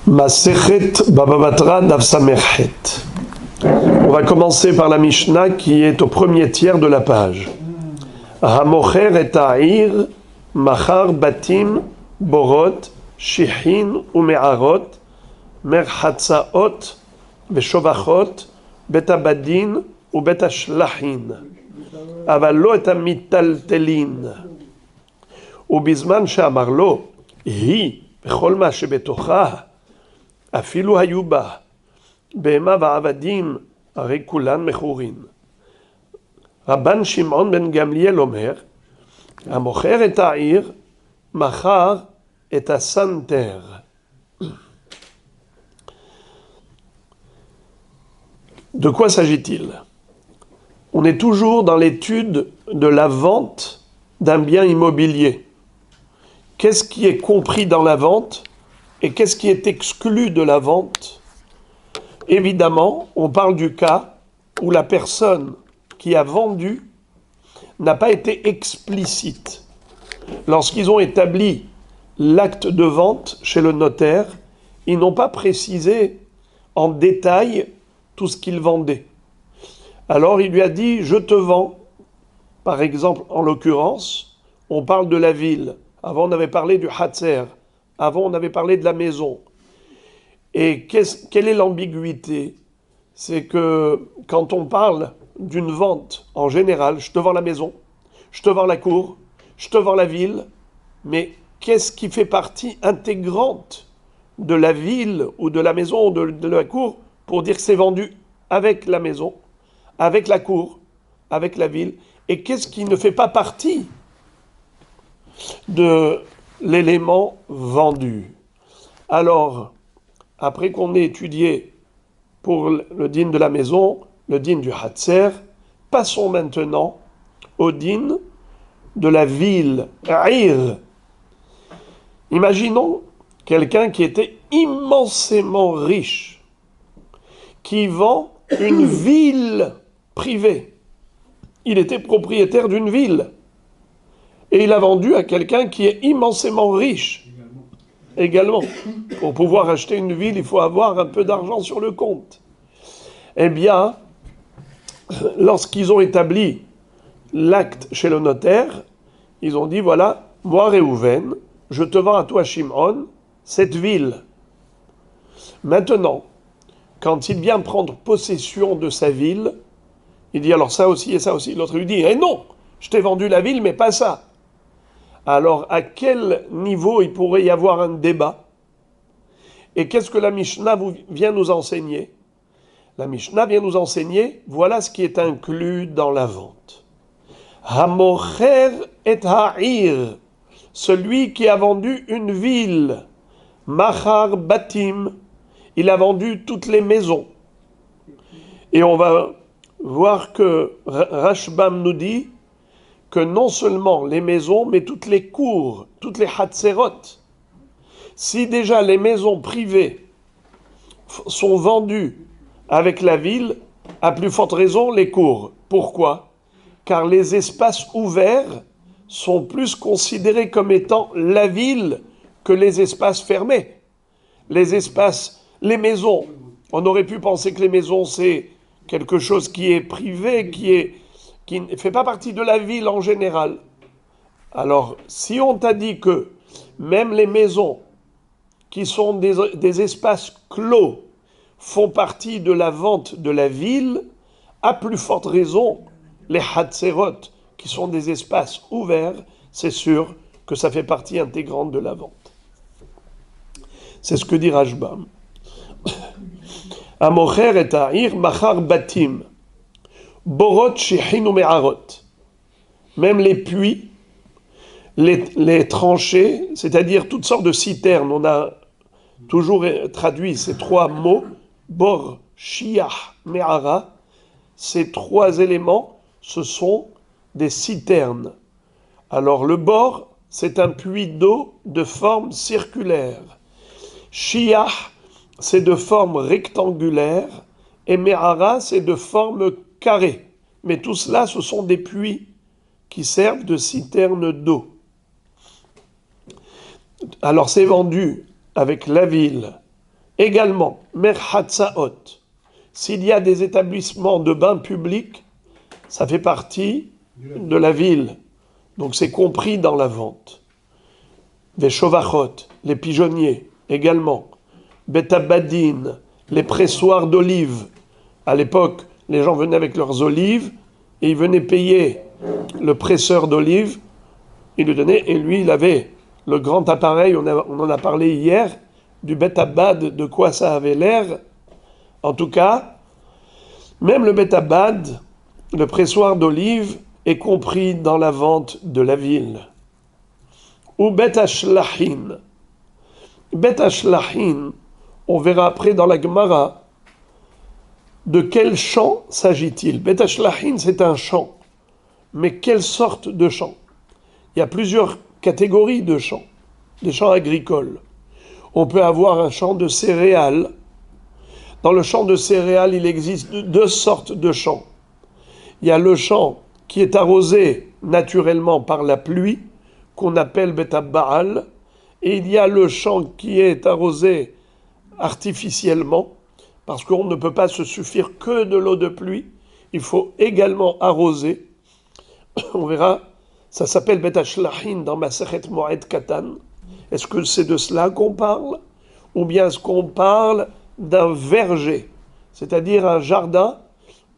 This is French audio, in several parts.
Masechet Baba Batra Daf Samechet. On va commencer par la Mishnah qui est au premier tiers de la page. Hamocher et Ta'ir, Machar Batim, Borot, Shihin ou Me'arot, Merchatzaot, Veshovachot, Betabadin ou Betashlahin. Avalo et Amitaltelin. ובזמן שאמר לו, היא בכל מה שבתוכה, אפילו היו בה בהמה ועבדים, הרי כולן מכורין. רבן שמעון בן גמליאל אומר, המוכר את העיר, מכר את הסנטר. De quoi s'agit-il? On est toujours dans l'étude de la vente d'un bien immobilier. Qu'est-ce qui est compris dans la vente et qu'est-ce qui est exclu de la vente? Évidemment, on parle du cas où la personne qui a vendu n'a pas été explicite. Lorsqu'ils ont établi l'acte de vente chez le notaire, ils n'ont pas précisé en détail tout ce qu'ils vendaient. Alors il lui a dit « je te vends ». Par exemple, en l'occurrence, on parle de la ville. Avant, on avait parlé du Hatzer. Avant, on avait parlé de la maison. Et quelle est l'ambiguïté? C'est que quand on parle d'une vente, en général, je te vends la maison, je te vends la cour, je te vends la ville, mais qu'est-ce qui fait partie intégrante de la ville ou de la maison ou de la cour pour dire que c'est vendu avec la maison, avec la cour, avec la ville? Et qu'est-ce qui ne fait pas partie de l'élément vendu? Alors, après qu'on ait étudié pour le din de la maison, le din du Hatzer, passons maintenant au din de la ville, Ir. Imaginons quelqu'un qui était immensément riche, qui vend une ville privée. Il était propriétaire d'une ville. Et il a vendu à quelqu'un qui est immensément riche. Également. Pour pouvoir acheter une ville, il faut avoir un peu d'argent sur le compte. Eh bien, lorsqu'ils ont établi l'acte chez le notaire, ils ont dit, voilà, moi Réhouven, je te vends à toi Shimon, cette ville. Maintenant, quand il vient prendre possession de sa ville, il dit alors ça aussi et ça aussi. L'autre lui dit, eh non, je t'ai vendu la ville, mais pas ça. Alors, à quel niveau il pourrait y avoir un débat? Et qu'est-ce que la Mishnah vient nous enseigner? La Mishnah vient nous enseigner, voilà ce qui est inclus dans la vente. Hamocher et ha'ir, celui qui a vendu une ville. Machar batim, il a vendu toutes les maisons. Et on va voir que Rashbam nous dit que non seulement les maisons, mais toutes les cours, toutes les hatzerot. Si déjà les maisons privées sont vendues avec la ville, à plus forte raison les cours. Pourquoi? Car les espaces ouverts sont plus considérés comme étant la ville que les espaces fermés. Les maisons, on aurait pu penser que les maisons c'est quelque chose qui est privé, qui ne fait pas partie de la ville en général. Alors, si on t'a dit que même les maisons qui sont des espaces clos font partie de la vente de la ville, à plus forte raison, les hatzerot, qui sont des espaces ouverts, c'est sûr que ça fait partie intégrante de la vente. C'est ce que dit Rashbam. Amocher et ta'ir machar batim. Borot, Shihin ou Me'arot. Même les puits, les tranchées, c'est-à-dire toutes sortes de citernes. On a toujours traduit ces trois mots, Bor, Shiah, Me'ara. Ces trois éléments, ce sont des citernes. Alors le bor, c'est un puits d'eau de forme circulaire. Shiah, c'est de forme rectangulaire. Et Me'ara, c'est de forme carré. Mais tout cela, ce sont des puits qui servent de citernes d'eau. Alors c'est vendu avec la ville Également, merhatzaot. S'il y a des établissements de bains publics, ça fait partie de la ville. Donc c'est compris dans la vente. Veshovachot, les pigeonniers, également. Betabadin, les pressoirs d'olives. À l'époque, les gens venaient avec leurs olives et ils venaient payer le presseur d'olives. Il lui donnait, et lui, il avait le grand appareil, on en a parlé hier, du betabad, de quoi ça avait l'air. En tout cas, même le betabad, le pressoir d'olive, est compris dans la vente de la ville. Ou betashlahin. Betashlahin, on verra après dans la Gemara, de quel champ s'agit-il? Betashlahin, c'est un champ. Mais quelle sorte de champ? Il y a plusieurs catégories de champs, des champs agricoles. On peut avoir un champ de céréales. Dans le champ de céréales, il existe deux sortes de champs. Il y a le champ qui est arrosé naturellement par la pluie, qu'on appelle Betabbaal, et il y a le champ qui est arrosé artificiellement, parce qu'on ne peut pas se suffire que de l'eau de pluie, il faut également arroser. On verra, ça s'appelle Betashlahin dans Masechet Moed Katan. Est-ce que c'est de cela qu'on parle? Ou bien est-ce qu'on parle d'un verger, c'est-à-dire un jardin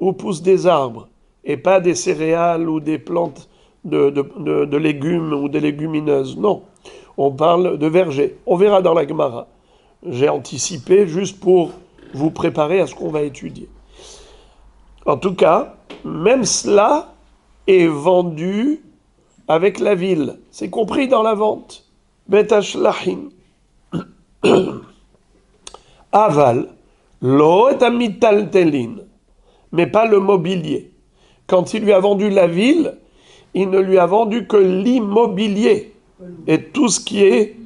où poussent des arbres, et pas des céréales ou des plantes de légumes ou des légumineuses? Non, on parle de verger. On verra dans la Gemara. J'ai anticipé juste pour vous préparer à ce qu'on va étudier. En tout cas, même cela est vendu avec la ville. C'est compris dans la vente. Betashlahin. Aval. Lo et amitaltelin. Mais pas le mobilier. Quand il lui a vendu la ville, il ne lui a vendu que l'immobilier. Et tout ce qui est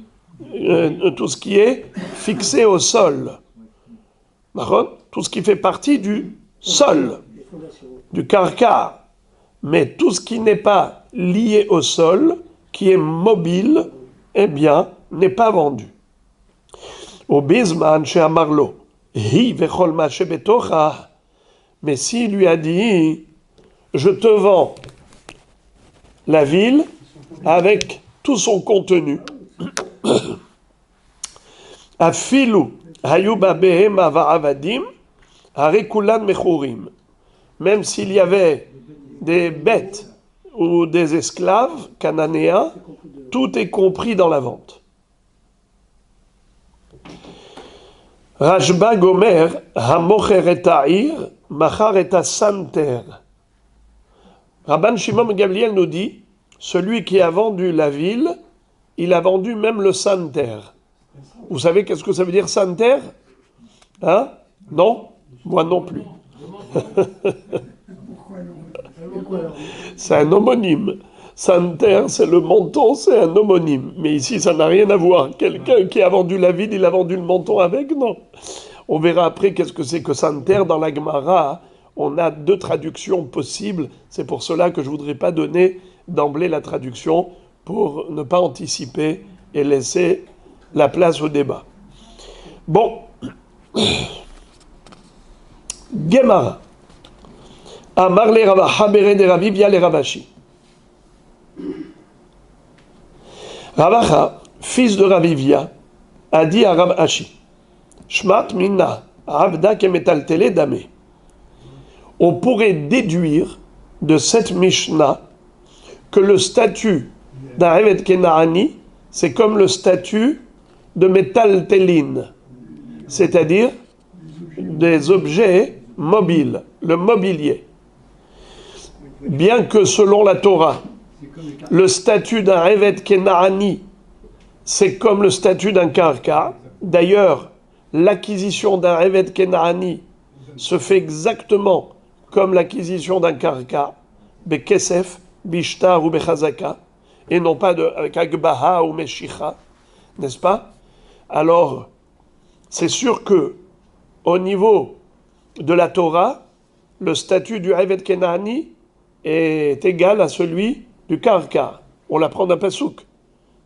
fixé au sol. Tout ce qui fait partie du sol, du karkar. Mais tout ce qui n'est pas lié au sol, qui est mobile, eh bien, n'est pas vendu. Au bisman chez Amarlo, hi vechol ma shebetocha. Mais s'il lui a dit, je te vends la ville avec tout son contenu, afilu hayuba behema va'avadim harekulan mechurim. Même s'il y avait des bêtes ou des esclaves cananéens, tout est compris dans la vente. Rashba Gomer, Hamocher et Ta'ir, Machar et Santer. Rabban Shimon Gamliel nous dit, celui qui a vendu la ville, il a vendu même le Santer. Vous savez qu'est-ce que ça veut dire Santer? Hein? Non? Moi non plus. C'est un homonyme. Santer, c'est le menton, c'est un homonyme. Mais ici, ça n'a rien à voir. Quelqu'un qui a vendu la ville, il a vendu le menton avec? Non. On verra après qu'est-ce que c'est que Santer. Dans la Gemara, on a deux traductions possibles. C'est pour cela que je ne voudrais pas donner d'emblée la traduction pour ne pas anticiper et laisser la place au débat. Bon. Gemara. Amar le Rava Habere de Ravi via le Ravashi. Ravacha, fils de Ravivia, a dit à Rav Ashi, Shmat minna, Avda kemetaltele dame. On pourrait déduire de cette Mishnah que le statut d'un Evet Kenaani, c'est comme le statut de metaltelin, c'est-à-dire des objets mobiles, le mobilier. Bien que selon la Torah, le statut d'un Evet Kenaani, c'est comme le statut d'un karka. D'ailleurs, l'acquisition d'un Evet Kenaani se fait exactement comme l'acquisition d'un karka, bekesef, bishtar ou bechazaka, et non pas avec agbaha ou meshicha, n'est-ce pas? Alors, c'est sûr que au niveau de la Torah, le statut du Evet Kenaani est égal à celui du karka. On l'apprend d'un pasouk.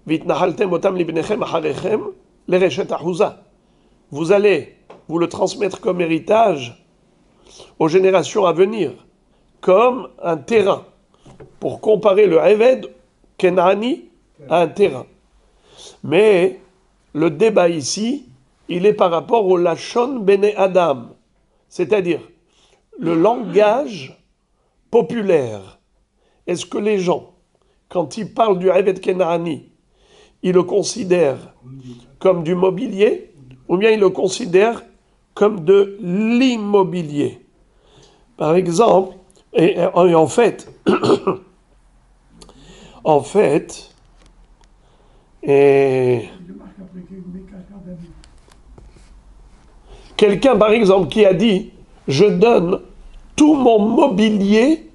Vitnahaltem otam libnechem acharechem lereshet ahuza. vous allez vous le transmettre comme héritage aux générations à venir, comme un terrain, pour comparer le Eved Kenani à un terrain. Mais le débat ici, il est par rapport au Lachon Bene Adam, c'est-à-dire le langage populaire. Est-ce que les gens, quand ils parlent du Eved Kenani, ils le considèrent comme du mobilier, ou bien ils le considèrent comme de l'immobilier? Par exemple, et en fait, quelqu'un par exemple qui a dit je donne tout mon mobilier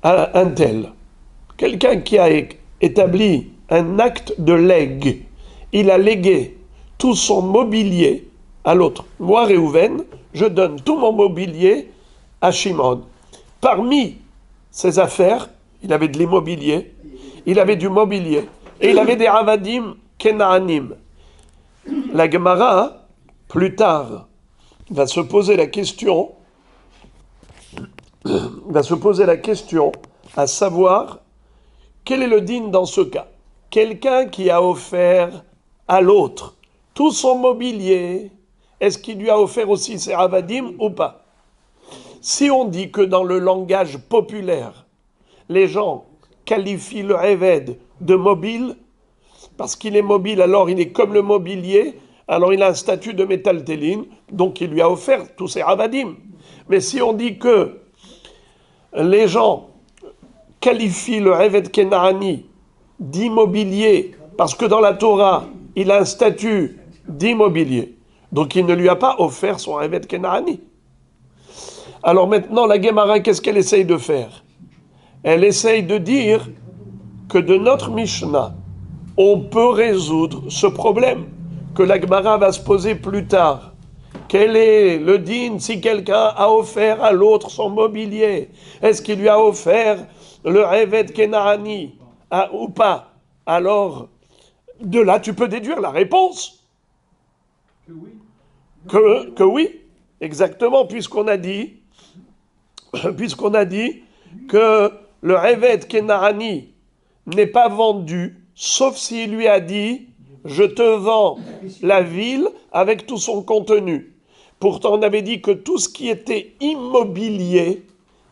à un tel, quelqu'un qui a établi un acte de legs, il a légué tout son mobilier à l'autre. Moi, Réhouven, je donne tout mon mobilier à Shimon. Parmi ses affaires, il avait de l'immobilier, il avait du mobilier, et il avait des avadim kenaanim. La Gemara, plus tard, va se poser la question, à savoir quel est le din dans ce cas. Quelqu'un qui a offert à l'autre tout son mobilier, est-ce qu'il lui a offert aussi ses avadim ou pas? Si on dit que dans le langage populaire, les gens qualifient le Eved de mobile, parce qu'il est mobile, alors il est comme le mobilier, alors il a un statut de métaltéline, donc il lui a offert tous ses avadim. Mais si on dit que les gens qualifient le Eved Kenaani d'immobilier, parce que dans la Torah, il a un statut d'immobilier, donc il ne lui a pas offert son Eved Kenaani. Alors maintenant, la Gemara, qu'est-ce qu'elle essaye de faire? Elle essaye de dire que de notre Mishnah, on peut résoudre ce problème que la Gemara va se poser plus tard. Quel est le din si quelqu'un a offert à l'autre son mobilier? Est-ce qu'il lui a offert le Eved Kenaani ou pas? Alors, de là, tu peux déduire la réponse. Que oui, exactement, puisqu'on a dit que le Eved Kenaani n'est pas vendu, sauf s'il lui a dit « Je te vends la ville avec tout son contenu ». Pourtant, on avait dit que tout ce qui était immobilier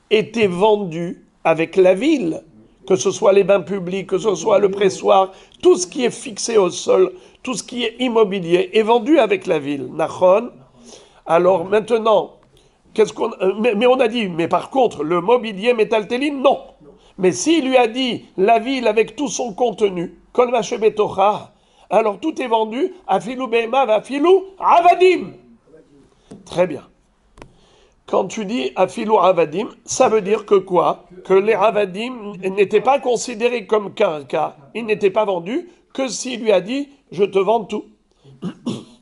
était vendu avec la ville, que ce soit les bains publics, que ce soit le pressoir, tout ce qui est fixé au sol, tout ce qui est immobilier est vendu avec la ville. Nachon. Alors maintenant, mais on a dit, mais par contre, le mobilier métaltéline, non. Mais s'il lui a dit la ville avec tout son contenu, kol maché betocha, alors tout est vendu, afilou behema, afilou avadim. Très bien. Quand tu dis afilou avadim, ça veut dire que quoi? Que les avadim n'étaient pas considérés comme karka, ils n'étaient pas vendus que s'il lui a dit je te vends tout.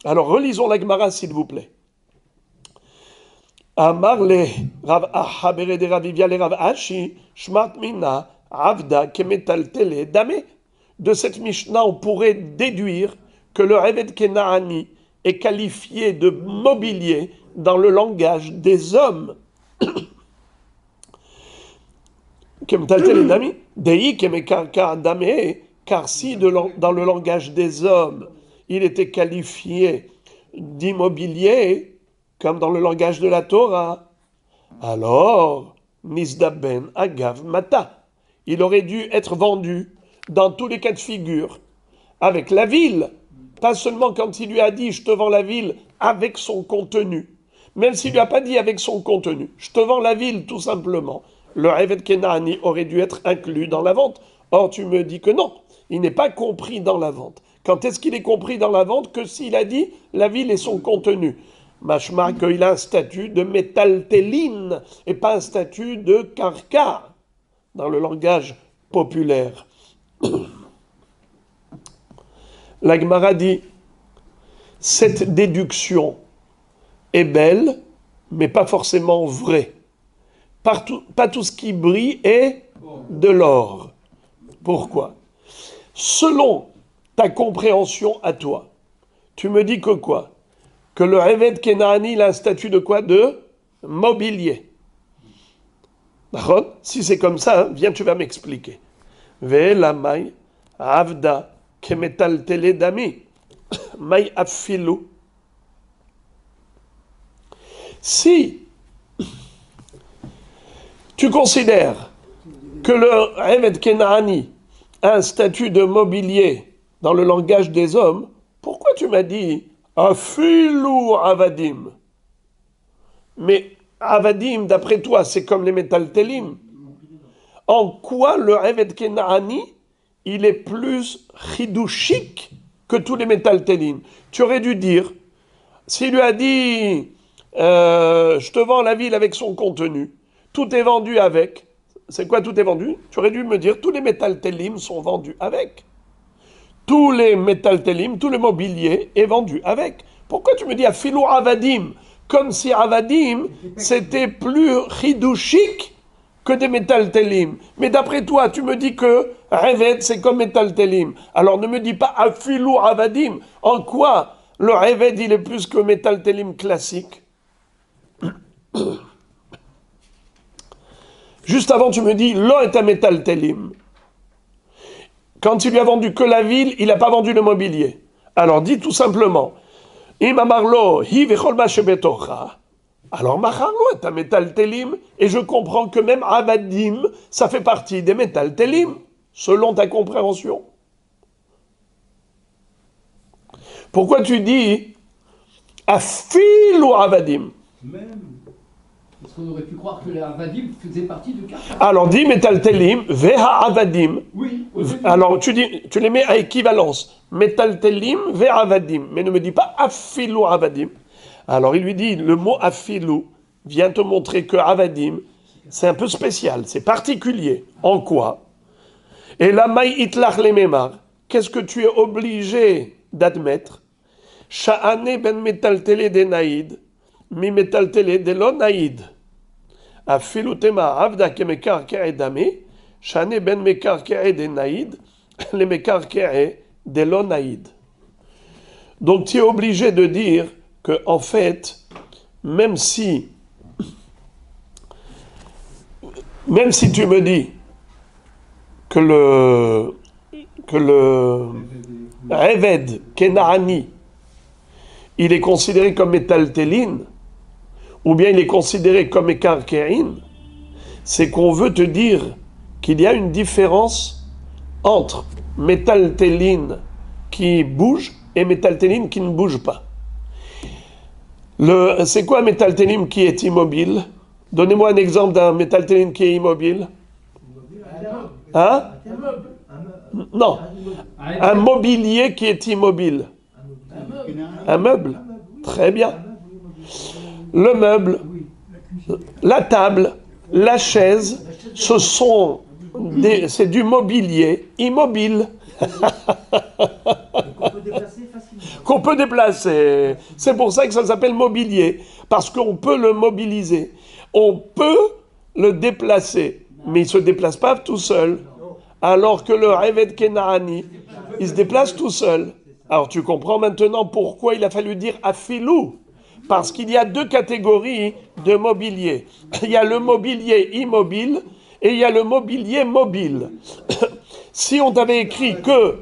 Alors relisons la Gemara s'il vous plaît. Amar le Rav Aha berede Ravivia le Rav Ashi shmart mina avda kemetaltele dame. De cette Mishnah, on pourrait déduire que le Eved Kenaani est qualifié de mobilier dans le langage des hommes. Kemetaltele dame, dei kemekarka dame, car si dans le langage des hommes, il était qualifié d'immobilier, comme dans le langage de la Torah, alors, Nisdaben Agav Mata, il aurait dû être vendu dans tous les cas de figure, avec la ville, pas seulement quand il lui a dit « je te vends la ville » avec son contenu, même s'il lui a pas dit avec son contenu, je te vends la ville tout simplement, le Eved Kenaani aurait dû être inclus dans la vente. Or, tu me dis que non, il n'est pas compris dans la vente. Quand est-ce qu'il est compris dans la vente? Que s'il a dit la ville et son contenu. Machma qu'il a un statut de métaltéline et pas un statut de karka dans le langage populaire. La Gemara dit cette déduction est belle, mais pas forcément vraie. Pas tout ce qui brille est de l'or. Pourquoi? Selon ta compréhension à toi, tu me dis que quoi? que le Eved Kenaani, il a un statut de quoi? De mobilier. D'accord? Si c'est comme ça, viens, tu vas m'expliquer. Ve'elamai avda kemetaltele dami mai afilu. Si tu considères que le Eved Kenaani a un statut de mobilier dans le langage des hommes, pourquoi tu m'as dit afilu avadim? Mais avadim, d'après toi, c'est comme les métaltelim. En quoi le Eved Kenaani, il est plus chidouchique que tous les métaltelim? Tu aurais dû dire, s'il lui a dit je te vends la ville avec son contenu, tout est vendu avec. C'est quoi tout est vendu? Tu aurais dû me dire tous les métaltelim sont vendus avec. Tous les métaltelim, tout le mobilier est vendu avec. Pourquoi tu me dis à filou avadim? Comme si avadim, c'était plus chidouchique que des métaltelim. Mais d'après toi, tu me dis que Reved, c'est comme métaltelim. Alors ne me dis pas à filou avadim. En quoi le Reved, il est plus que métaltelim classique? Juste avant, tu me dis, l'un est un métaltelim. Quand il lui a vendu que la ville, il n'a pas vendu le mobilier. Alors dis tout simplement, alors macharlo est un métaltelim, et je comprends que même avadim, ça fait partie des métaltelim, selon ta compréhension. Pourquoi tu dis afil ou avadim? Même. Parce qu'on aurait pu croire que les avadim faisaient partie de Karka. Alors dis métaltelim, veha avadim. Oui. Alors tu les mets à équivalence. Métaltelim, veha avadim. Mais ne me dis pas afilou avadim. Alors il lui dit, le mot afilou vient te montrer que avadim, c'est un peu spécial, c'est particulier. En quoi? Et la maï itlach les mémar, qu'est-ce que tu es obligé d'admettre? Sha'ane ben metaltele de naïd, mi metaltele de lo naïd. Afilu tema avda ke mekar ke'e dame, sha'ane ben mekar ke'e de naïd, le mekar ke'e de lo naïd. Donc tu es obligé de dire que, en fait, même si tu me dis que le Eved Kenaani, il est considéré comme métaltelin, ou bien il est considéré comme écarkéine, c'est qu'on veut te dire qu'il y a une différence entre métaltelin qui bouge et métaltelin qui ne bouge pas. C'est quoi un métaltelim qui est immobile? Donnez-moi un exemple d'un métaltelim qui est immobile. Hein? Non. Un mobilier qui est immobile. Un meuble. Très bien. Le meuble, la table, la chaise, c'est du mobilier immobile. Qu'on peut déplacer. C'est pour ça que ça s'appelle mobilier. Parce qu'on peut le mobiliser. On peut le déplacer. Mais il ne se déplace pas tout seul. Alors que le Eved Kenaani, il se déplace tout seul. Alors tu comprends maintenant pourquoi il a fallu dire afilou. Parce qu'il y a deux catégories de mobilier. Il y a le mobilier immobile et il y a le mobilier mobile. Si on t'avait écrit que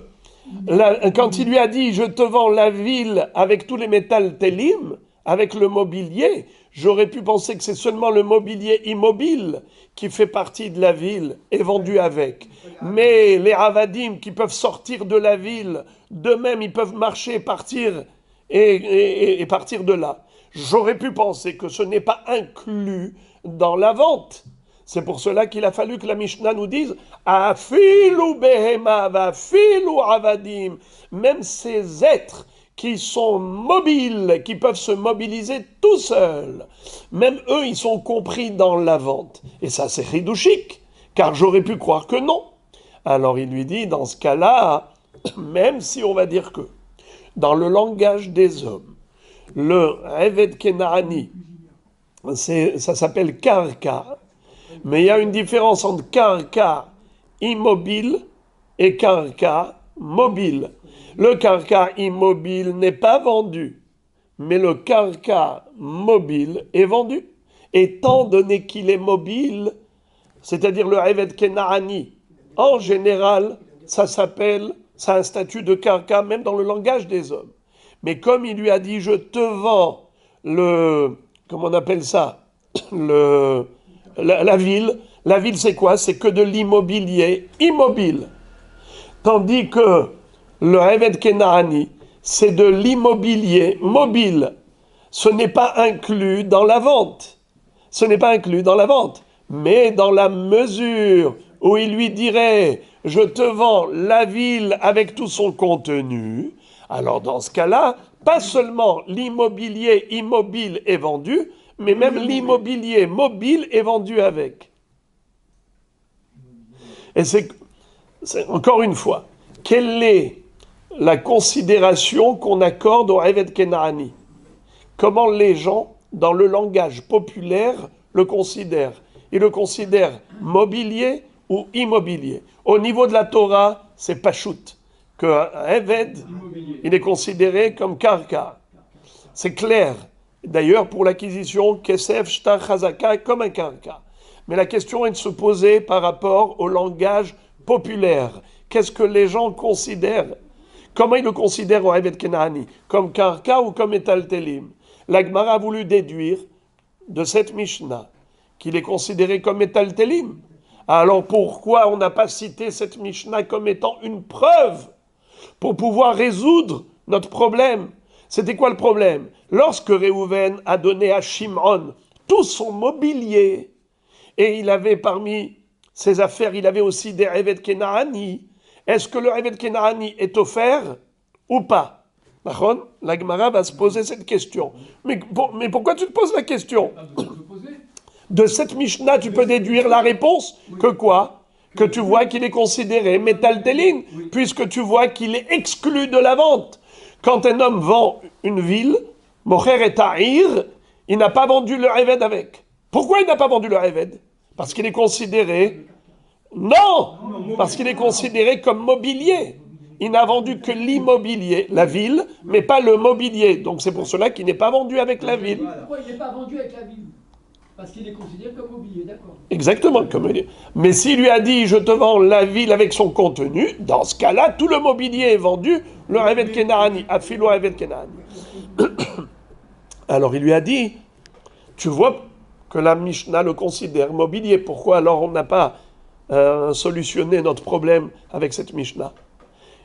quand il lui a dit « Je te vends la ville avec tous les métals télim », avec le mobilier, j'aurais pu penser que c'est seulement le mobilier immobile qui fait partie de la ville et vendu avec. Mais les avadim qui peuvent sortir de la ville, d'eux-mêmes ils peuvent marcher, partir et partir de là. J'aurais pu penser que ce n'est pas inclus dans la vente. C'est pour cela qu'il a fallu que la Mishnah nous dise Afilu behema vafilu avadim. Même ces êtres qui sont mobiles, qui peuvent se mobiliser tout seuls, même eux, ils sont compris dans la vente. Et ça, c'est ridouchique, car j'aurais pu croire que non. Alors il lui dit, dans ce cas-là, même si on va dire que, dans le langage des hommes, le Eved Kenaani, ça s'appelle karka, mais il y a une différence entre karka immobile et karka mobile. Le karka immobile n'est pas vendu, mais le karka mobile est vendu. Étant donné qu'il est mobile, c'est-à-dire le Eved Kena'ani, en général, ça a un statut de karka, même dans le langage des hommes. Mais comme il lui a dit, je te vends comment on appelle ça, la ville. La ville, c'est quoi? C'est que de l'immobilier immobile. Tandis que le Eved Kena'ani, c'est de l'immobilier mobile. Ce n'est pas inclus dans la vente. Ce n'est pas inclus dans la vente. Mais dans la mesure où il lui dirait « je te vends la ville avec tout son contenu », alors dans ce cas-là, pas seulement l'immobilier immobile est vendu, mais même l'immobilier mobile est vendu avec. Et c'est encore une fois, quelle est la considération qu'on accorde au Eved Kena'ani? Comment les gens, dans le langage populaire, le considèrent? Ils le considèrent mobilier ou immobilier. Au niveau de la Torah, c'est pachout. Qu'un Eved, il est considéré comme karka. C'est clair. D'ailleurs, pour l'acquisition, kesef, shtar, chazaka, comme un karka. Mais la question est de se poser par rapport au langage populaire. Qu'est-ce que les gens considèrent? Comment ils le considèrent au Eved Kena'ani? Comme karka ou comme metaltelim? La Gemara a voulu déduire de cette Mishnah qu'il est considéré comme metaltelim. Alors pourquoi on n'a pas cité cette Mishnah comme étant une preuve pour pouvoir résoudre notre problème? C'était quoi le problème? Lorsque Réhouven a donné à Shimon tout son mobilier, et il avait parmi ses affaires, il avait aussi des Eved Kena'ani. Est-ce que le Eved Kena'ani est offert ou pas? La Gemara va se poser cette question. Mais pourquoi tu te poses la question? De cette Mishnah, tu peux déduire la réponse que quoi? Que tu vois qu'il est considéré métaltéline, puisque tu vois qu'il est exclu de la vente. Quand un homme vend une ville, Mocher et Ta'ir, il n'a pas vendu le Eved avec. Pourquoi il n'a pas vendu le Eved? Parce qu'il est considéré... Non! Parce qu'il est considéré comme mobilier. Il n'a vendu que l'immobilier, la ville, mais pas le mobilier. Donc c'est pour cela qu'il n'est pas vendu avec la ville. Pourquoi il n'est pas vendu avec la ville? Parce qu'il est considéré comme mobilier, d'accord. Exactement. Mais s'il lui a dit « je te vends la ville avec son contenu », dans ce cas-là, tout le mobilier est vendu, le Eved Kena'ani, Afilo Eved Kena'ani. Alors il lui a dit « tu vois que la Mishnah le considère mobilier, pourquoi alors on n'a pas solutionné notre problème avec cette Mishnah ?»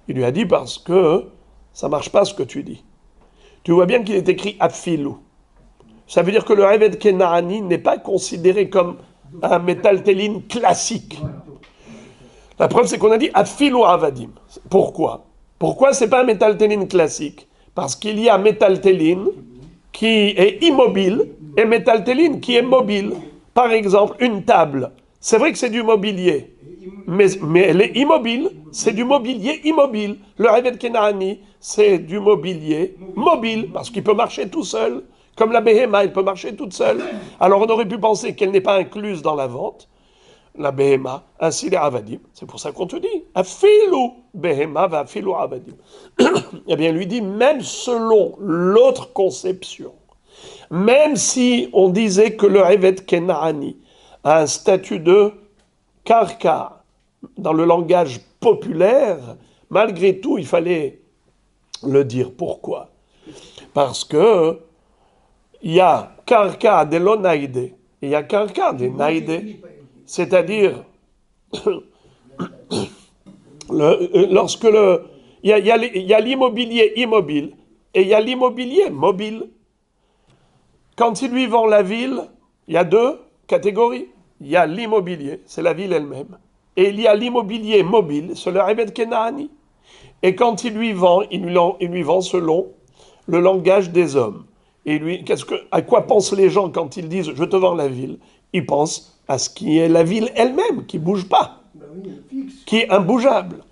Il lui a dit parce que ça marche pas ce que tu dis. Tu vois bien qu'il est écrit Afilou. Ça veut dire que le Eved Kena'ani n'est pas considéré comme un métaltéline classique. La preuve, c'est qu'on a dit Afilou Avadim. Pourquoi? Pourquoi c'est pas un métaltéline classique? Parce qu'il y a métaltéline qui est immobile et métaltéline qui est mobile. Par exemple, une table. C'est vrai que c'est du mobilier. Mais elle est immobile, c'est du mobilier immobile. Le Eved Kena'ani, c'est du mobilier mobile, parce qu'il peut marcher tout seul. Comme la Behema, elle peut marcher toute seule. Alors on aurait pu penser qu'elle n'est pas incluse dans la vente, la Behema, ainsi les Avadim. C'est pour ça qu'on te dit, Afilu Behema va Afilu Avadim. Eh bien, lui dit, même selon l'autre conception, même si on disait que le Eved Kena'ani a un statut de karka, dans le langage populaire, malgré tout, il fallait le dire. Pourquoi? Parce que il y a karka de l'onaïde et il y a karka de naïde, c'est-à-dire lorsque il y a l'immobilier immobile et il y a l'immobilier mobile. Quand il lui vend la ville, il y a deux catégories. Il y a l'immobilier, c'est la ville elle-même. Et il y a l'immobilier mobile, c'est le Eved Kena'ani. Et quand il lui vend, il lui vend selon le langage des hommes. Et lui, à quoi pensent les gens quand ils disent « je te vends la ville » Ils pensent à ce qui est la ville elle-même, qui ne bouge pas, qui est imbougeable.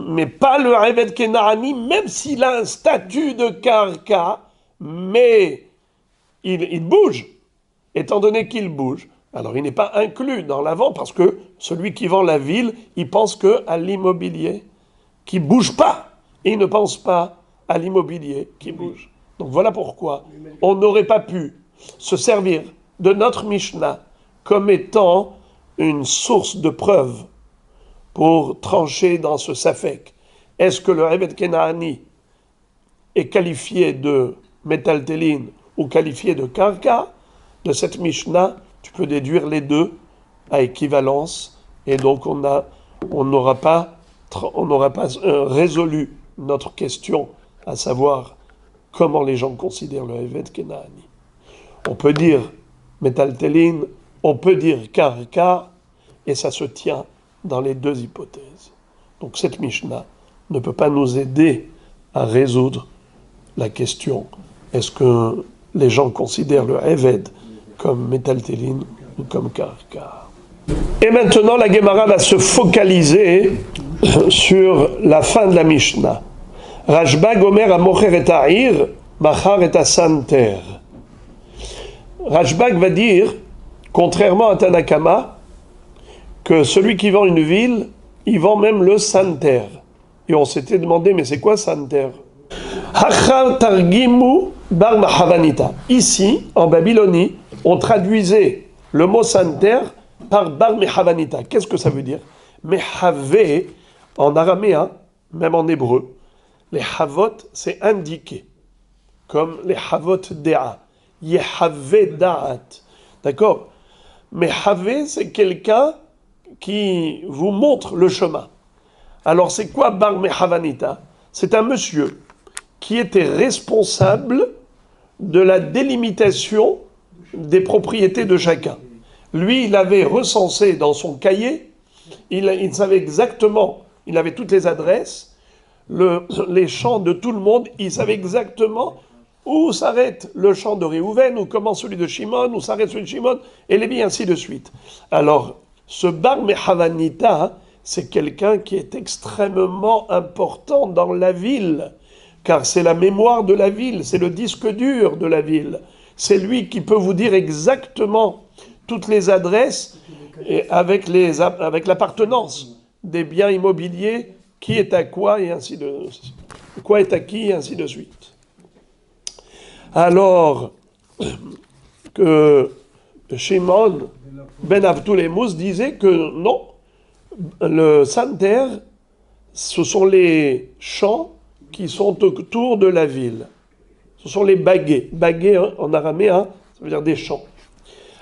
Mais pas le Eved Kena'ani, même s'il a un statut de karka, mais il bouge. Étant donné qu'il bouge, alors il n'est pas inclus dans la vente, parce que celui qui vend la ville, il pense qu'à l'immobilier qui ne bouge pas. Et il ne pense pas à l'immobilier qui bouge. Donc voilà pourquoi on n'aurait pas pu se servir de notre Mishnah comme étant une source de preuve pour trancher dans ce safek. Est-ce que le Eved Kenaani est qualifié de métaltélin ou qualifié de karka? De cette Mishnah, tu peux déduire les deux à équivalence, et donc on n'aura pas résolu notre question, à savoir comment les gens considèrent le Eved Kenaani. On peut dire métaltélin, on peut dire karka, et ça se tient dans les deux hypothèses. Donc cette Mishnah ne peut pas nous aider à résoudre la question. Est-ce que les gens considèrent le Eved comme métaltélin ou comme karka? Et maintenant, la Gemara va se focaliser sur la fin de la Mishnah. Rashbag Omer a mocher et ha'ir, machar et santer. Rashbag va dire, contrairement à Tanakama, que celui qui vend une ville, il vend même le santer. Et on s'était demandé, mais c'est quoi santer? Hachar targimu bar mahavanita. Ici, en Babylonie, on traduisait le mot santer par bar mehavanita. Qu'est-ce que ça veut dire? Mehavé, en araméen, même en hébreu, les havot, c'est indiqué, comme les havot dea. Yehavé da'at. D'accord? Mehavé, c'est quelqu'un qui vous montre le chemin. Alors c'est quoi bar mehavanita? C'est un monsieur qui était responsable de la délimitation des propriétés de chacun. Lui, il avait recensé dans son cahier, il savait exactement, il avait toutes les adresses, les champs de tout le monde, il savait exactement où s'arrête le champ de Réhouven, où commence celui de Shimon, où s'arrête celui de Shimon, et les ainsi de suite. Alors, ce bar mehavanita, c'est quelqu'un qui est extrêmement important dans la ville, car c'est la mémoire de la ville, c'est le disque dur de la ville. C'est lui qui peut vous dire exactement toutes les adresses et avec l'appartenance des biens immobiliers, qui est à quoi et ainsi de quoi est à qui et ainsi de suite. Alors que Shimon ben Avtulemous disait que non, le santer, ce sont les champs qui sont autour de la ville. Ce sont les baguets. Baguets en araméen, ça veut dire des champs.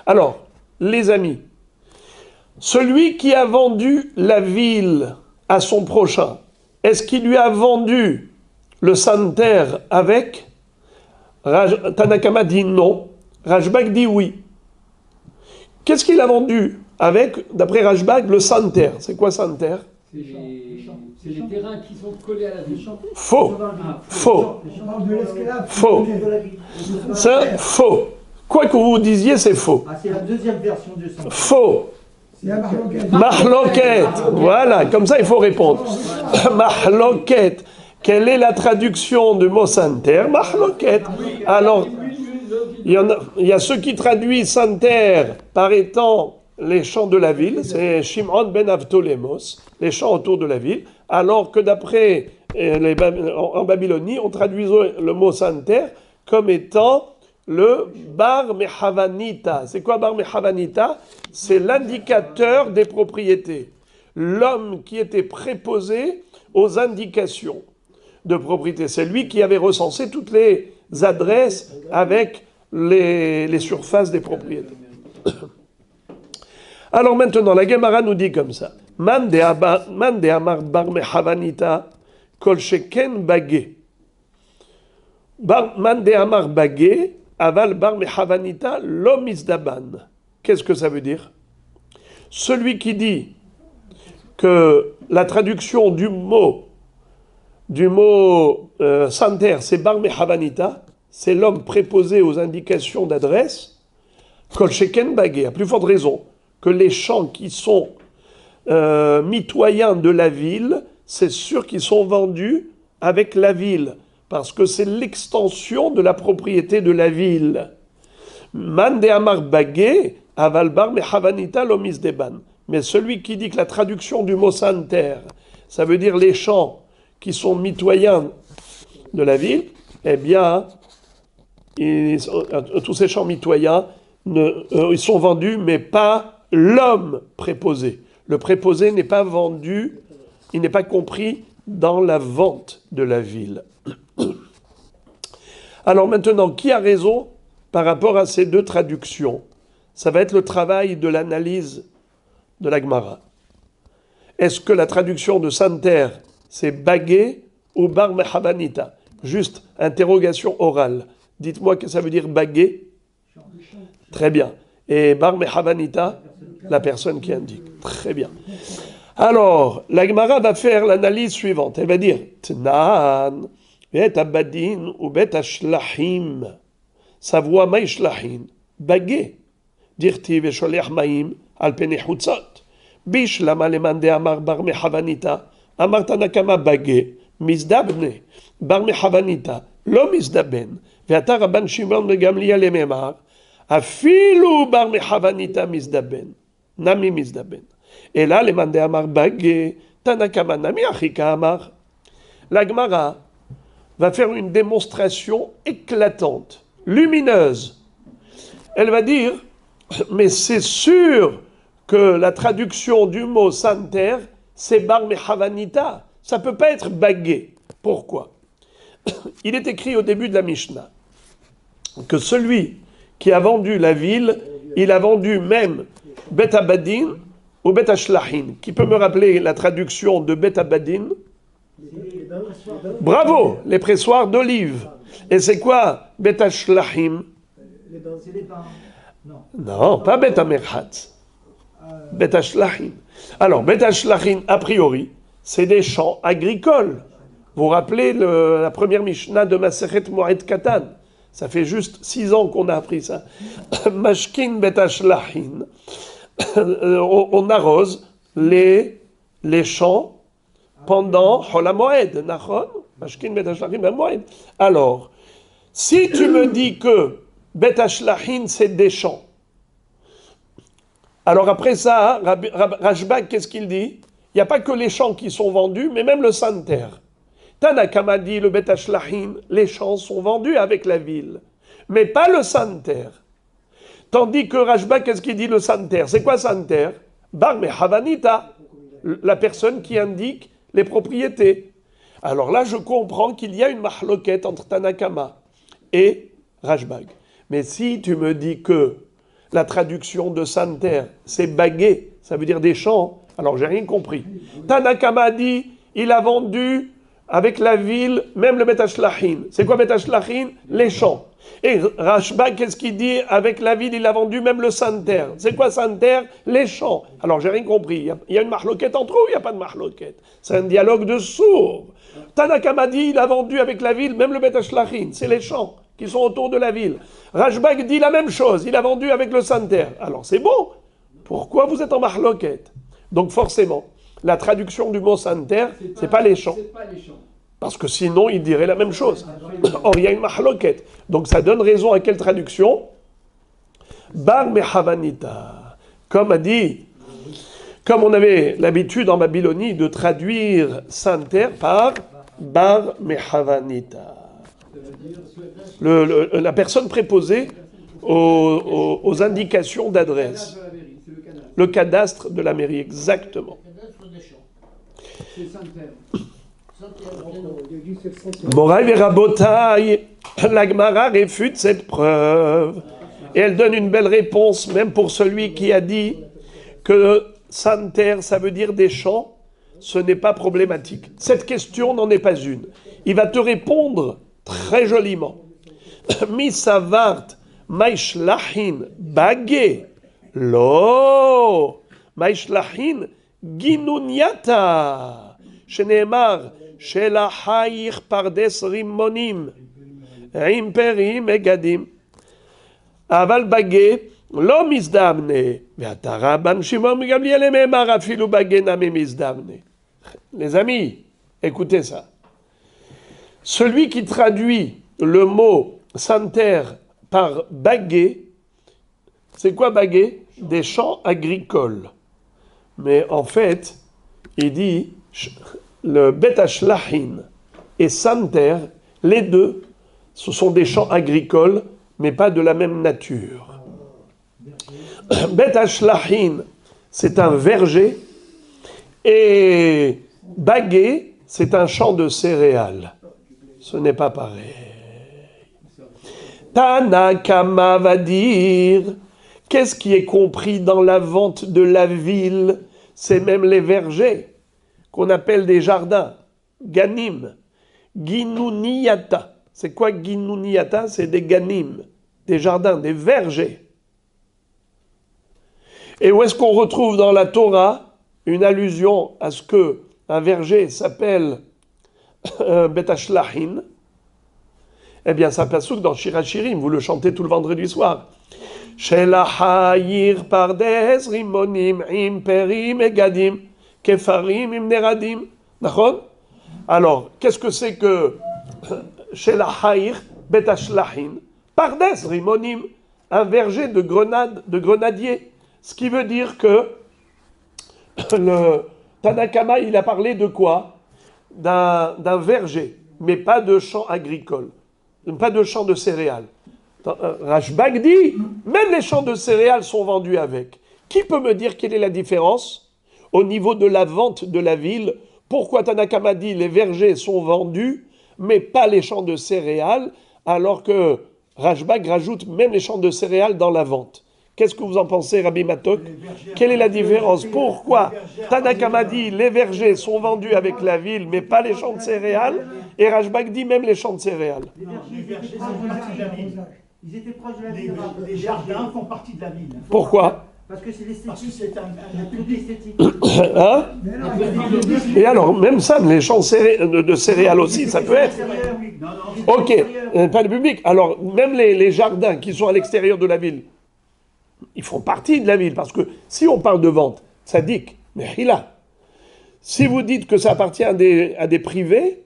Alors, les amis, celui qui a vendu la ville à son prochain, est-ce qu'il lui a vendu le santer avec? Tanakama dit non. Rashbag dit oui. Qu'est-ce qu'il a vendu avec, d'après Rashbag, le santer? C'est quoi santer? C'est les terrains qui sont collés à la ville. Faux. Faux. Faux. C'est faux. Quoi que vous disiez, c'est faux. Ah, c'est la deuxième version du santer. Faux. Mahloket. Voilà, comme ça il faut répondre. Mahloket. Quelle est la traduction du mot santer? Mahloket. Alors, il y a ceux qui traduisent santer par étant les champs de la ville, c'est Shimon ben Avtolémos, les champs autour de la ville, alors que d'après en Babylonie, on traduisait le mot santer comme étant le bar mehavanita. C'est quoi bar mehavanita? C'est l'indicateur des propriétés. L'homme qui était préposé aux indications de propriété. C'est lui qui avait recensé toutes les adresses avec les surfaces des propriétés. Alors maintenant, la Gemara nous dit comme ça. Man de amar bar mehavanita kol sheken bagé. Man de amar bagé aval bar mehavanita lo misdaban. Qu'est-ce que ça veut dire? Celui qui dit que la traduction du mot santer, c'est bar mehavanita, c'est l'homme préposé aux indications d'adresse, kol sheken bagé, à plus forte raison que les champs qui sont mitoyens de la ville, c'est sûr qu'ils sont vendus avec la ville, parce que c'est l'extension de la propriété de la ville. Man de amar bagé, avalbar mehavanita lomis deban. Mais celui qui dit que la traduction du mot santer, ça veut dire les champs qui sont mitoyens de la ville, eh bien, tous ces champs mitoyens, ils sont vendus, mais pas l'homme préposé. Le préposé n'est pas vendu, il n'est pas compris dans la vente de la ville. Alors maintenant, qui a raison par rapport à ces deux traductions? Ça va être le travail de l'analyse de la Gemara. Est-ce que la traduction de Santer, c'est bagué ou bar mechavanita? Juste interrogation orale. Dites-moi que ça veut dire bagué. Très bien. Et bar mechavanita, la personne qui indique. Très bien. Alors, la Gemara va faire l'analyse suivante. Elle va dire Tnan, bet abadin ou bet ashlahim. Sa voix maïshlahin, bagué. Dirti vesholech maïm al pene chutzot. Bishlama lemande amar bar mechavanita. Amar tanakama bagué. Mizdabne. Bar mechavanita. Lo mizdaben. Ve'ata rabban Shimon begamliel lememar. Afilu bar mechavanita mizdaben. Nami mizdaben. Et là, les mandé amar bagué, tanakama nami achika amar. La Gemara va faire une démonstration éclatante, lumineuse. Elle va dire, mais c'est sûr que la traduction du mot santer, c'est bar mechavanita. Ça peut pas être bagué. Pourquoi? Il est écrit au début de la Mishnah que celui qui a vendu la ville, il a vendu même Bet Abadin ou Bet Ashlahin. Qui peut me rappeler la traduction de Bet Abadin? Bravo, les pressoirs d'olive. Et c'est quoi Bet Ashlahim? Non, pas Bet Amerhat. Bet Ashlahim. Alors, Bet Ashlahim, a priori, c'est des champs agricoles. Vous vous rappelez la première Mishnah de Masechet Moed Katan? Ça fait juste 6 ans qu'on a appris ça. Mashkin Bet Ashlahim. On arrose les champs pendant Chol HaMoed, nachon? Mashkin Bet Ashlahim ben Moed. Alors, si tu me dis que Bet Ashlahim c'est des champs, alors après ça, Rashbag, qu'est-ce qu'il dit? Il n'y a pas que les champs qui sont vendus, mais même le santer. Tanakama dit le Bet Ashlahim, les champs sont vendus avec la ville, mais pas le santer. Tandis que Rashba, qu'est-ce qu'il dit le santer? C'est quoi santer? Bar mechavanita, la personne qui indique les propriétés. Alors là, je comprends qu'il y a une mahloket entre Tanakama et Rashbag. Mais si tu me dis que la traduction de santer, c'est bagué, ça veut dire des champs, alors j'ai rien compris. Tanakama dit, il a vendu avec la ville, même le Bet Ashlahim. C'est quoi Bet Ashlahim? Les champs. Et Rashbag, qu'est-ce qu'il dit? Avec la ville, il a vendu même le santer. C'est quoi santer? Les champs. Alors, j'ai rien compris. Il y a une mahloquette entre eux ou il n'y a pas de mahloquette? C'est un dialogue de sourds. Tanakama dit, il a vendu avec la ville, même le Bet Ashlahim. C'est les champs qui sont autour de la ville. Rashbag dit la même chose. Il a vendu avec le santer. Alors, c'est bon. Pourquoi vous êtes en mahloquette? Donc, forcément, la traduction du mot santer, c'est pas les champs. Parce que sinon, il dirait la même chose. Or, il y a une mahloquette. Donc, ça donne raison à quelle traduction? Bar mechavanita. Comme on avait l'habitude en Babylonie de traduire santer par bar mechavanita. La personne préposée aux indications d'adresse. Le cadastre de la mairie, exactement. Moraï et Rabotaï, la Gemara réfute cette preuve. Et elle donne une belle réponse, même pour celui qui a dit que santer, ça veut dire des champs, ce n'est pas problématique. Cette question n'en est pas une. Il va te répondre très joliment. Misavart maishlahin bagé lo maishlahin ginuniata shenemar shelahaich pardes rimonim imperim egadim aval bagé lo mizdamne ve'ata rabban Shimon ben Gamliel memar afilu bagé nami mizdamne. Les amis, écoutez ça. Celui qui traduit le mot santer par bagué, c'est quoi bagué? Des champs agricoles. Mais en fait, il dit le Bet Ashlahim et santer, les deux, Ce sont des champs agricoles, mais pas de la même nature. Bet Ashlahin, c'est un verger, et Bagué, c'est un champ de céréales. Ce n'est pas pareil. Tanakama va dire, qu'est-ce qui est compris dans la vente de la ville? C'est même les vergers, qu'on appelle des jardins, ganim, ginuniyata. C'est quoi ginuniyata? C'est des ganim, des jardins, des vergers. Et où est-ce qu'on retrouve dans la Torah une allusion à ce que un verger s'appelle Bet Ashlahin? Eh bien, ça pasouk dans Shirachirim, vous le chantez tout le vendredi soir. Shelahayir pardes rimonim im perim egadim kefarim im neradim. D'accord? Alors, qu'est-ce que c'est que Shelahayir Bet Ashlahin? Pardes rimonim, un verger de grenadiers. Ce qui veut dire que le Tanakama, il a parlé de quoi? D'un verger, mais pas de champ agricole, pas de champ de céréales. Rashbag dit, même les champs de céréales sont vendus avec. Qui peut me dire quelle est la différence au niveau de la vente de la ville? Pourquoi Tanakama dit les vergers sont vendus, mais pas les champs de céréales, alors que Rashbag rajoute même les champs de céréales dans la vente? Qu'est-ce que vous en pensez, Rabbi Matok? Quelle est la différence? Pourquoi Tanakama dit les vergers sont vendus avec la ville, mais pas les champs de céréales, et Rashbag dit même les champs de céréales? Les vergers font partie de la ville. Ils étaient proches de la ville. Les jardins font partie de la ville. Pourquoi? Parce que c'est l'esthétique. Parce que c'est un produit esthétique. Hein? Et alors, même ça, les champs de céréales aussi, ça peut être. Ok, pas le public. Alors, même les jardins qui sont à l'extérieur de la ville, ils font partie de la ville, parce que si on parle de vente, ça dit, mais là, si vous dites que ça appartient à des privés,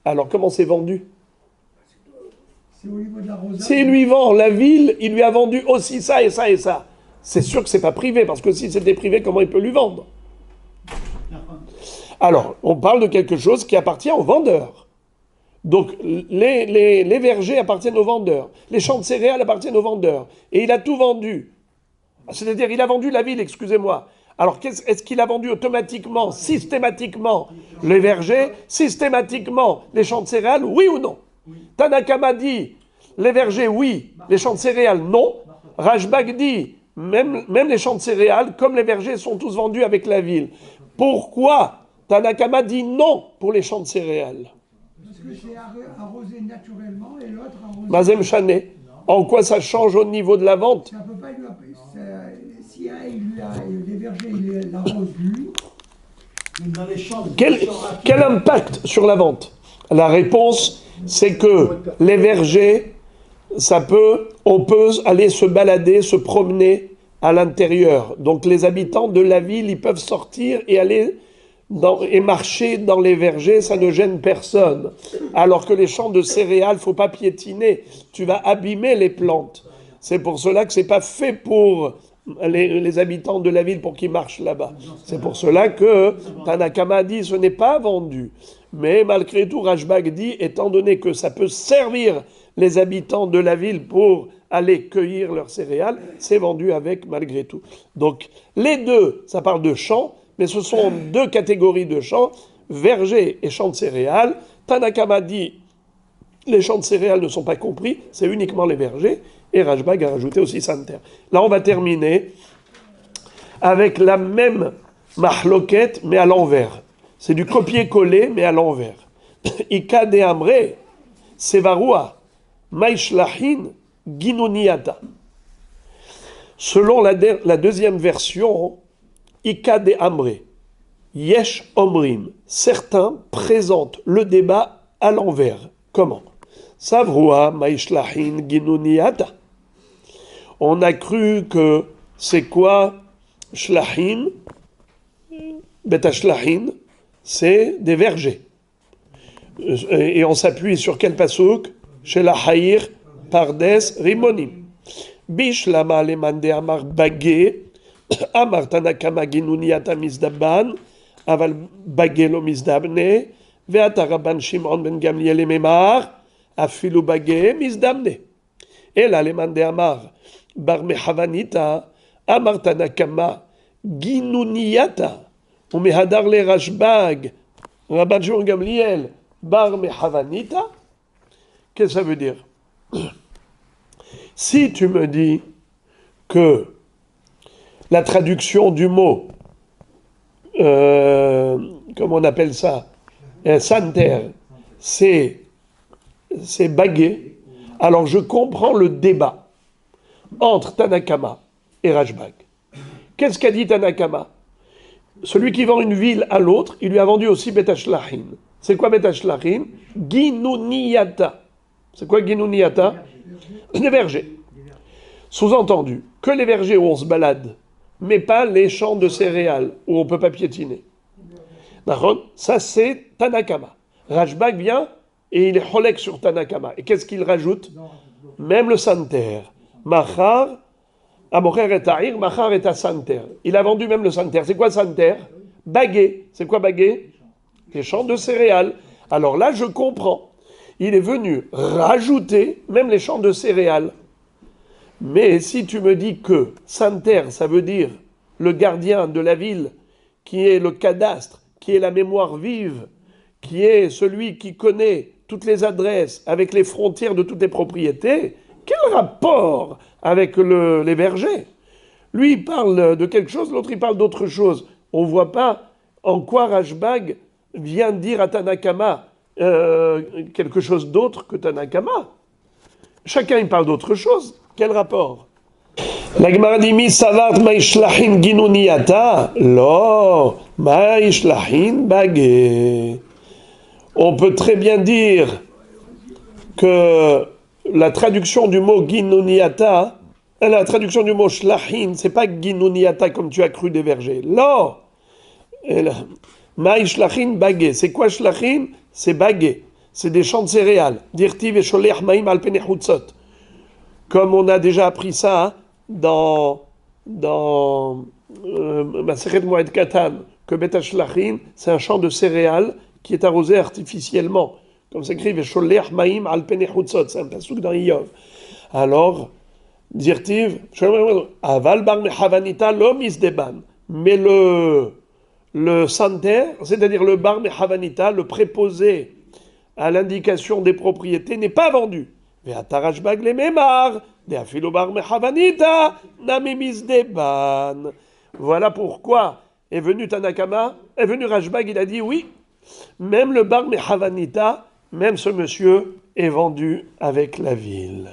alors comment c'est vendu? C'est au niveau de l'arrosage. S'il lui vend la ville, il lui a vendu aussi ça et ça et ça. C'est sûr que c'est pas privé, parce que si c'était privé, comment il peut lui vendre? Alors, on parle de quelque chose qui appartient aux vendeurs. Donc, les vergers appartiennent aux vendeurs. Les champs de céréales appartiennent aux vendeurs. Et il a tout vendu. C'est-à-dire, il a vendu la ville, excusez-moi. Alors, est-ce qu'il a vendu automatiquement, systématiquement, les vergers, systématiquement les champs de céréales, oui ou non? Tanakama dit, les vergers, oui, les champs de céréales, non. Rashbag dit, même les champs de céréales, comme les vergers, sont tous vendus avec la ville. Pourquoi Tanakama dit non pour les champs de céréales? Parce que c'est arrosé naturellement et l'autre arrosé... Mazem Chané, en quoi ça change au niveau de la vente? Ça peut pas lui... Si les vergers, il l'arrose lui... Quel impact sur la vente? La réponse, c'est que les vergers, on peut aller se balader, se promener à l'intérieur. Donc les habitants de la ville, ils peuvent sortir et aller et marcher dans les vergers, ça ne gêne personne. Alors que les champs de céréales, faut pas piétiner, tu vas abîmer les plantes. C'est pour cela que c'est pas fait pour les habitants de la ville pour qu'ils marchent là-bas. C'est pour cela que Tanakama dit ce n'est pas vendu. Mais malgré tout, Rashbag dit, étant donné que ça peut servir les habitants de la ville pour aller cueillir leurs céréales, c'est vendu avec malgré tout. Donc les deux, ça parle de champs, mais ce sont deux catégories de champs, vergers et champs de céréales. Tanakama dit, les champs de céréales ne sont pas compris, c'est uniquement les vergers, et Rashbag a rajouté aussi Santer. Là, on va terminer avec la même mahloket, mais à l'envers. C'est du copier-coller, mais à l'envers. Ika de Amre, Sevarua, Maishlahin, Ginuniata. Selon la deuxième version, Ika de Amre, Yesh Omrim, certains présentent le débat à l'envers. Comment? Savrua, Maishlahin, Ginuniata. On a cru que c'est quoi Shlahim, Beta Shlahim, c'est des vergers. Et on s'appuie sur quel pasouk? Chez la Haïr, Pardes, Rimonim. Bishlama le mande amar bagé, amar tanakama ginuniata misdaban, aval bagé lo misdabne, veata rabban Shimon ben Gamliel memar, afilu bageh mizdamne. Et là, les mandé amar, bar mehavanita, amar tanakama, ginuniyata, ou mehadar le rashbag, Rabban Shimon Gamliel, bar mehavanita. Qu'est-ce que ça veut dire? Si tu me dis que la traduction du mot, comment on appelle ça, santer, c'est bagué, alors je comprends le débat entre Tanakama et Rashbag. Qu'est-ce qu'a dit Tanakama? Celui qui vend une ville à l'autre, il lui a vendu aussi Bet Hashlachin. C'est quoi Bet Hashlachin? Ginuniyata. C'est quoi Ginuniyata? Les vergers. Sous-entendu, que les vergers où on se balade, mais pas les champs de céréales où on ne peut pas piétiner. Ça, c'est Tanakama. Rashbag vient et il est cholek sur Tanakama. Et qu'est-ce qu'il rajoute? Même le santer. Machar, Amocher et Ta'ir, Machar et santer. Il a vendu même le santer. C'est quoi santer? Bagué. C'est quoi bagué? Les champs de céréales. Alors là, je comprends. Il est venu rajouter même les champs de céréales. Mais si tu me dis que santer, ça veut dire le gardien de la ville, qui est le cadastre, qui est la mémoire vive, qui est celui qui connaît toutes les adresses avec les frontières de toutes les propriétés, quel rapport avec les vergers? Lui, il parle de quelque chose, l'autre, il parle d'autre chose. On ne voit pas en quoi Rashbag vient dire à Tanakama quelque chose d'autre que Tanakama. Chacun, il parle d'autre chose. Quel rapport? La Gemara dit mi savart maishlachin ginuniyata lo maishlachin bagé. On peut très bien dire que la traduction du mot ginuniyata, la traduction du mot shlachin, c'est pas ginuniyata comme tu as cru des vergers. Lo maishlachin bagé. C'est quoi shlachin? C'est bagé. C'est des champs de céréales. Dirtiv et sholech maim al penechutzot. Comme on a déjà appris ça dans Masechet Moed Katan, que Bet Hashlachin, c'est un champ de céréales qui est arrosé artificiellement. Comme s'écrit Vesholech Maim al Penechutzot, c'est un pasuk dans Iyov. Alors, Dirtiv, Aval bar mehavanita lo misdeban. Mais le santer, c'est-à-dire le bar mehavanita, le préposé à l'indication des propriétés, n'est pas vendu. Rashbag le memar, de afilu bar mehavanita, nami misdeban. Voilà pourquoi est venu Tanakama, est venu Rashbag, il a dit oui, même le bar mehavanita, même ce monsieur est vendu avec la ville.